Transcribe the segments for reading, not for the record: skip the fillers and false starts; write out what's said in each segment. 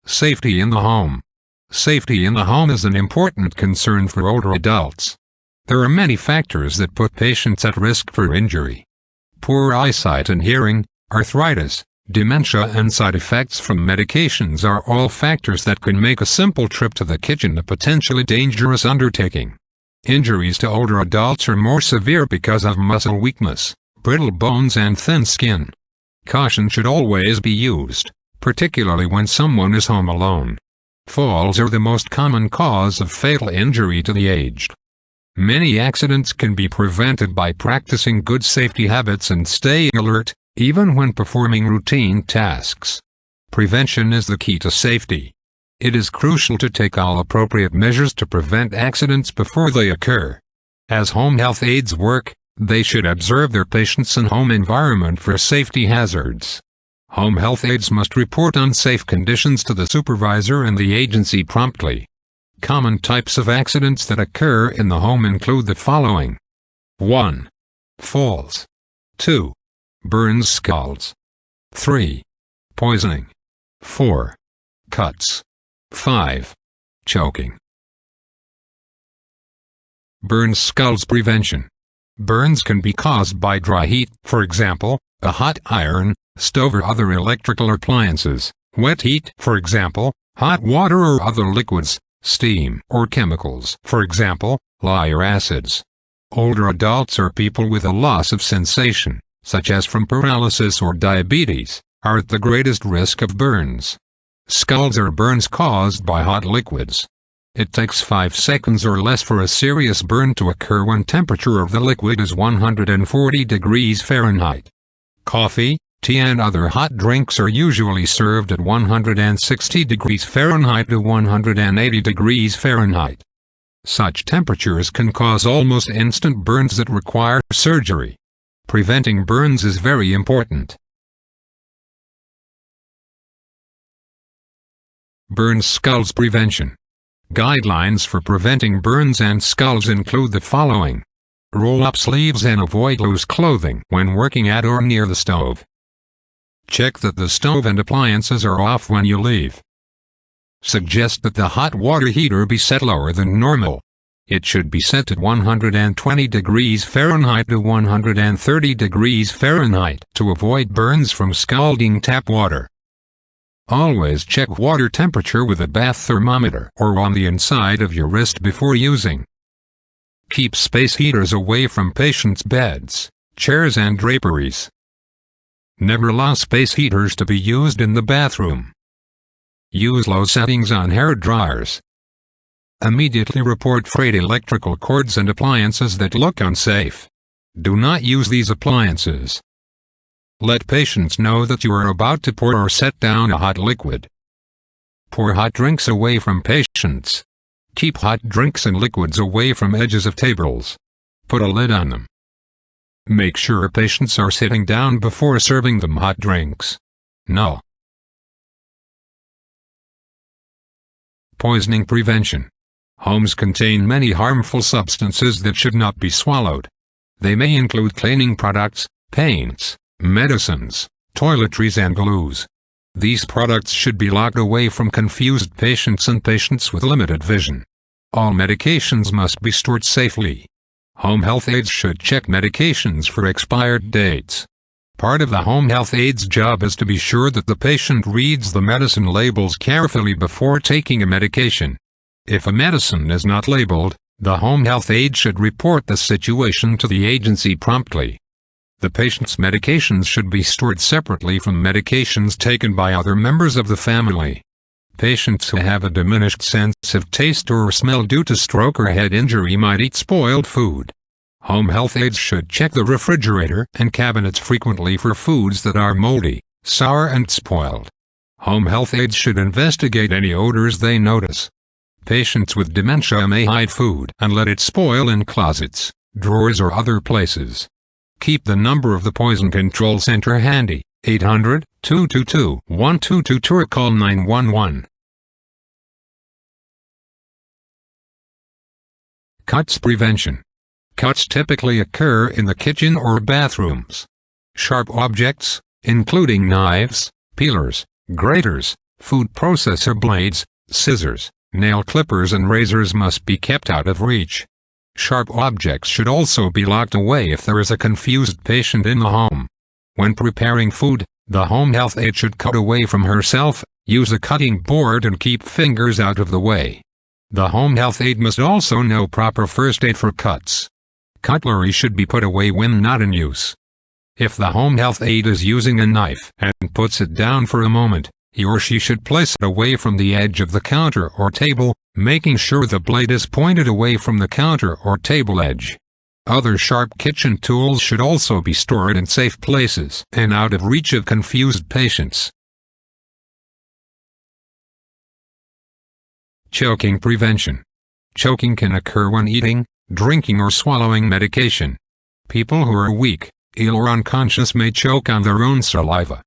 Safety in the home. Safety in the home is an important concern for older adults. There are many factors that put patients at risk for injury. Poor eyesight and hearing, arthritis, dementia and side effects from medications are all factors that can make a simple trip to the kitchen a potentially dangerous undertaking. Injuries to older adults are more severe because of muscle weakness, brittle bones and thin skin. Caution should always be used, particularly when someone is home alone. Falls are the most common cause of fatal injury to the aged. Many accidents can be prevented by practicing good safety habits and staying alert, even when performing routine tasks. Prevention is the key to safety. It is crucial to take all appropriate measures to prevent accidents before they occur. As home health aides work, they should observe their patients and home environment for safety hazards. Home health aides must report unsafe conditions to the supervisor and the agency promptly. Common types of accidents that occur in the home include the following. 1. Falls. 2. Burns, scalds. 3. Poisoning. 4. Cuts. 5. Choking. Burns, scalds prevention. Burns can be caused by dry heat, for example, a hot iron, stove or other electrical appliances, wet heat, for example, hot water or other liquids, steam or chemicals, for example, lye or acids. Older adults or people with a loss of sensation, such as from paralysis or diabetes, are at the greatest risk of burns. Scalds are burns caused by hot liquids. It takes 5 seconds or less for a serious burn to occur when temperature of the liquid is 140 degrees Fahrenheit. Coffee, tea and other hot drinks are usually served at 160 degrees Fahrenheit to 180 degrees Fahrenheit. Such temperatures can cause almost instant burns that require surgery. Preventing burns is very important. Burns, scalds prevention. Guidelines for preventing burns and scalds include the following. Roll up sleeves and avoid loose clothing when working at or near the stove. Check that the stove and appliances are off when you leave. Suggest that the hot water heater be set lower than normal. It should be set at 120 degrees Fahrenheit to 130 degrees Fahrenheit to avoid burns from scalding tap water. Always check water temperature with a bath thermometer or on the inside of your wrist before using. Keep space heaters away from patients' beds, chairs and draperies. Never allow space heaters to be used in the bathroom. Use low settings on hair dryers. Immediately report frayed electrical cords and appliances that look unsafe. Do not use these appliances. Let patients know that you are about to pour or set down a hot liquid. Pour hot drinks away from patients. Keep hot drinks and liquids away from edges of tables. Put a lid on them. Make sure patients are sitting down before serving them hot drinks. No. Poisoning prevention. Homes contain many harmful substances that should not be swallowed. They may include cleaning products, paints, medicines, toiletries and glues. These products should be locked away from confused patients and patients with limited vision. All medications must be stored safely. Home health aides should check medications for expired dates. Part of the home health aide's job is to be sure that the patient reads the medicine labels carefully before taking a medication. If a medicine is not labeled, the home health aide should report the situation to the agency promptly. The patient's medications should be stored separately from medications taken by other members of the family. Patients who have a diminished sense of taste or smell due to stroke or head injury might eat spoiled food. Home health aides should check the refrigerator and cabinets frequently for foods that are moldy, sour and spoiled. Home health aides should investigate any odors they notice. Patients with dementia may hide food and let it spoil in closets, drawers or other places. Keep the number of the Poison Control Center handy, 800-222-1222 or call 911. Cuts prevention. Cuts typically occur in the kitchen or bathrooms. Sharp objects, including knives, peelers, graters, Food processor blades, scissors, nail clippers and razors must be kept out of reach. Sharp objects should also be locked away if there is a confused patient in the home. When preparing food, the home health aide should cut away from herself, use a cutting board and keep fingers out of the way. The home health aide must also know proper first aid for cuts. Cutlery should be put away when not in use. If the home health aide is using a knife and puts it down for a moment, he or she should place it away from the edge of the counter or table, making sure the blade is pointed away from the counter or table edge. Other sharp kitchen tools should also be stored in safe places and out of reach of confused patients. Choking prevention. Choking can occur when eating, drinking or swallowing medication. People who are weak, ill or unconscious may choke on their own saliva.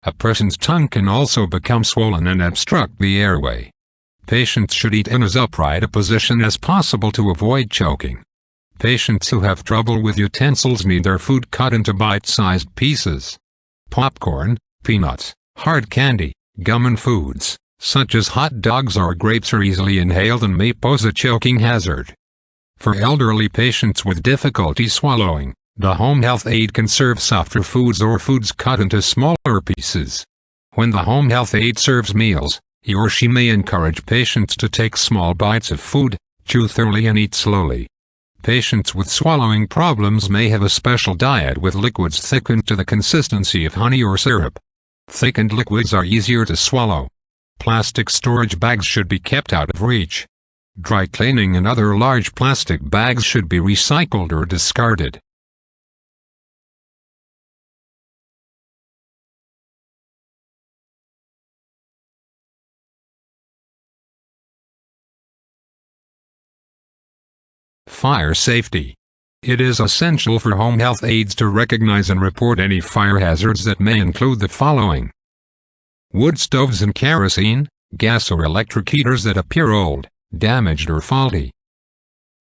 A person's tongue can also become swollen and obstruct the airway. Patients should eat in as upright a position as possible to avoid choking. Patients who have trouble with utensils need their food cut into bite-sized pieces. Popcorn, peanuts, hard candy, gum and foods, such as hot dogs or grapes are easily inhaled and may pose a choking hazard. For elderly patients with difficulty swallowing, the home health aide can serve softer foods or foods cut into smaller pieces. When the home health aide serves meals, he or she may encourage patients to take small bites of food, chew thoroughly and eat slowly. Patients with swallowing problems may have a special diet with liquids thickened to the consistency of honey or syrup. Thickened liquids are easier to swallow. Plastic storage bags should be kept out of reach. Dry cleaning and other large plastic bags should be recycled or discarded. Fire safety. It is essential for home health aides to recognize and report any fire hazards that may include the following: wood stoves and kerosene, gas or electric heaters that appear old, damaged or faulty.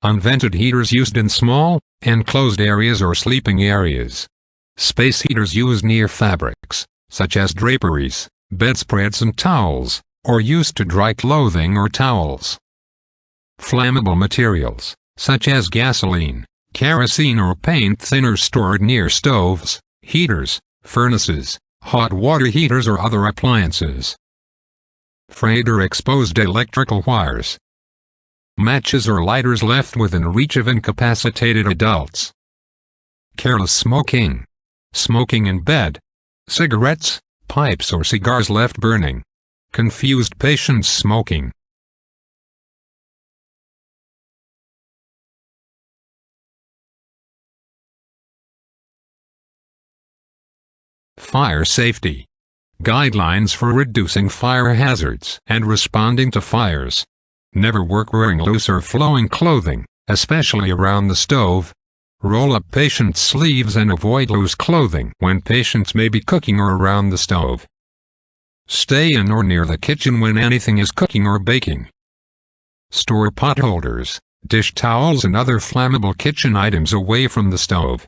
Unvented heaters used in small, enclosed areas or sleeping areas. Space heaters used near fabrics, such as draperies, bedspreads and towels, or used to dry clothing or towels. Flammable materials, such as gasoline, kerosene or paint thinner stored near stoves, heaters, furnaces, hot water heaters or other appliances. Frayed or exposed electrical wires. Matches or lighters left within reach of incapacitated adults. Careless smoking. Smoking in bed. Cigarettes, pipes or cigars left burning. Confused patients smoking. Fire safety. Guidelines for reducing fire hazards and responding to fires. Never work wearing loose or flowing clothing, especially around the stove. Roll up patients' sleeves and avoid loose clothing when patients may be cooking or around the stove. Stay in or near the kitchen when anything is cooking or baking. Store pot holders, dish towels and other flammable kitchen items away from the stove.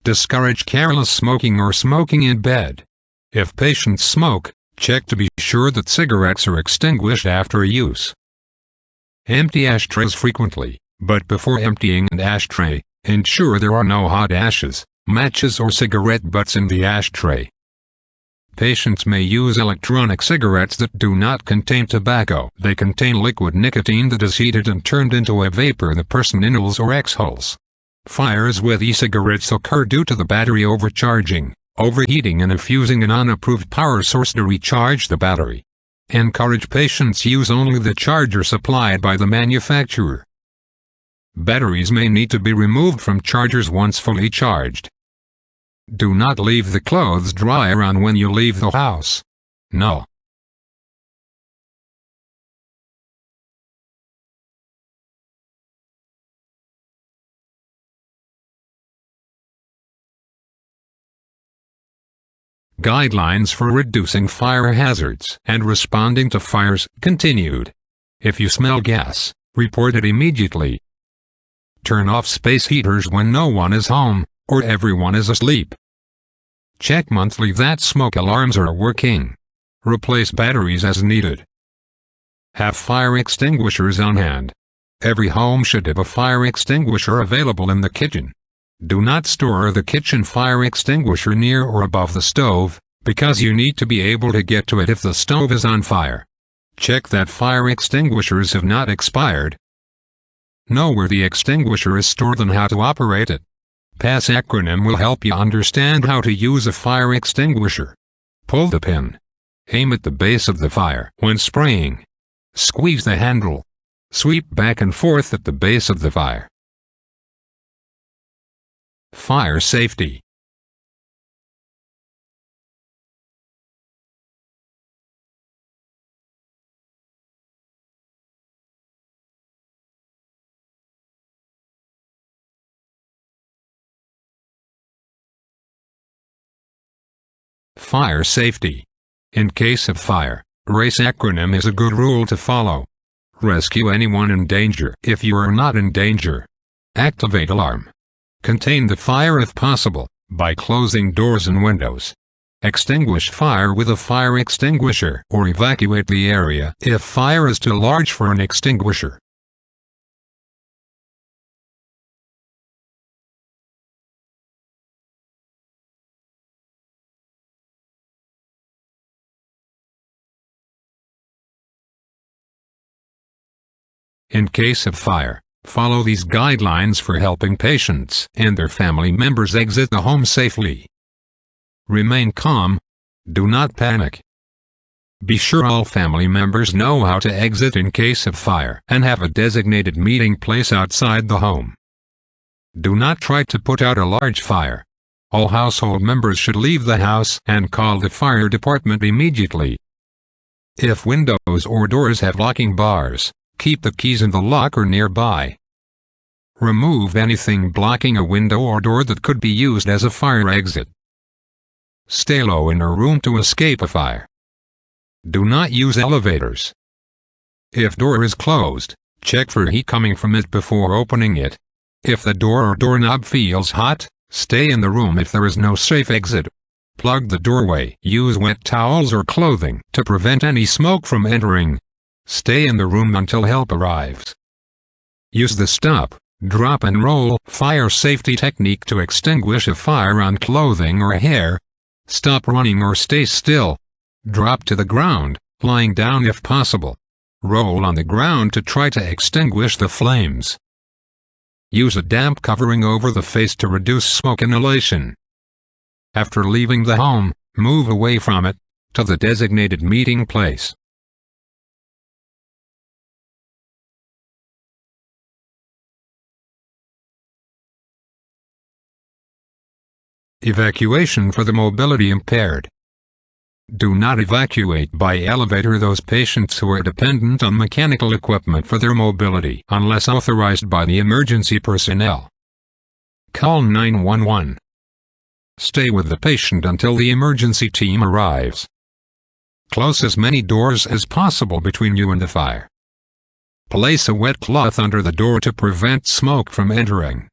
Discourage careless smoking or smoking in bed. If patients smoke, check to be sure that cigarettes are extinguished after use. Empty ashtrays frequently, but before emptying an ashtray, ensure there are no hot ashes, matches or cigarette butts in the ashtray. Patients may use electronic cigarettes that do not contain tobacco. They contain liquid nicotine that is heated and turned into a vapor the person inhales or exhales. Fires with e-cigarettes occur due to the battery overcharging, overheating and infusing an unapproved power source to recharge the battery. Encourage patients use only the charger supplied by the manufacturer. Batteries may need to be removed from chargers once fully charged. Do not leave the clothes dry around when you leave the house. No. Guidelines for reducing fire hazards and responding to fires continued. If you smell gas, report it immediately. Turn off space heaters when no one is home, or everyone is asleep. Check monthly that smoke alarms are working. Replace batteries as needed. Have fire extinguishers on hand. Every home should have a fire extinguisher available in the kitchen. Do not store the kitchen fire extinguisher near or above the stove, because you need to be able to get to it if the stove is on fire. Check that fire extinguishers have not expired. Know where the extinguisher is stored and how to operate it. PASS acronym will help you understand how to use a fire extinguisher. Pull the pin. Aim at the base of the fire when spraying. Squeeze the handle. Sweep back and forth at the base of the fire. Fire safety. Fire safety. In case of fire, RACE acronym is a good rule to follow. Rescue anyone in danger if you are not in danger. Activate alarm. Contain the fire if possible, by closing doors and windows. Extinguish fire with a fire extinguisher or evacuate the area if fire is too large for an extinguisher. In case of fire, follow these guidelines for helping patients and their family members exit the home safely. Remain calm. Do not panic. Be sure all family members know how to exit in case of fire and have a designated meeting place outside the home. Do not try to put out a large fire. All household members should leave the house and call the fire department immediately. If windows or doors have locking bars, keep the keys in the locker nearby. Remove anything blocking a window or door that could be used as a fire exit. Stay low in a room to escape a fire. Do not use elevators. If door is closed, check for heat coming from it before opening it. If the door or doorknob feels hot, stay in the room if there is no safe exit. Plug the doorway. Use wet towels or clothing to prevent any smoke from entering. Stay in the room until help arrives. Use the stop, drop and roll fire safety technique to extinguish a fire on clothing or hair. Stop running or stay still. Drop to the ground, lying down if possible. Roll on the ground to try to extinguish the flames. Use a damp covering over the face to reduce smoke inhalation. After leaving the home, move away from it, to the designated meeting place. Evacuation for the mobility impaired. Do not evacuate by elevator those patients who are dependent on mechanical equipment for their mobility unless authorized by the emergency personnel. Call 911. Stay with the patient until the emergency team arrives. Close as many doors as possible between you and the fire. Place a wet cloth under the door to prevent smoke from entering.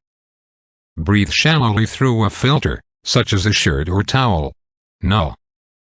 Breathe shallowly through a filter, such as a shirt or towel. No.